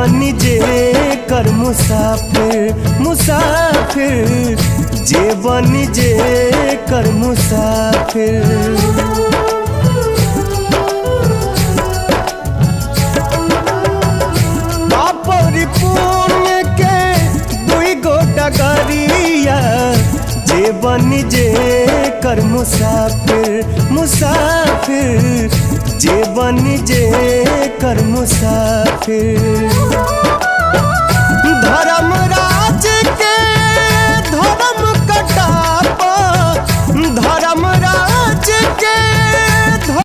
बनी जे कर मुसाफिर मुसाफिर, जे बनी जे कर मुसाफिर। पुण्य के दुई गो डगरिया, जे बनी जे कर मुसाफिर मुसाफिर, जे बनी जे कर मुसाफिर। धर्म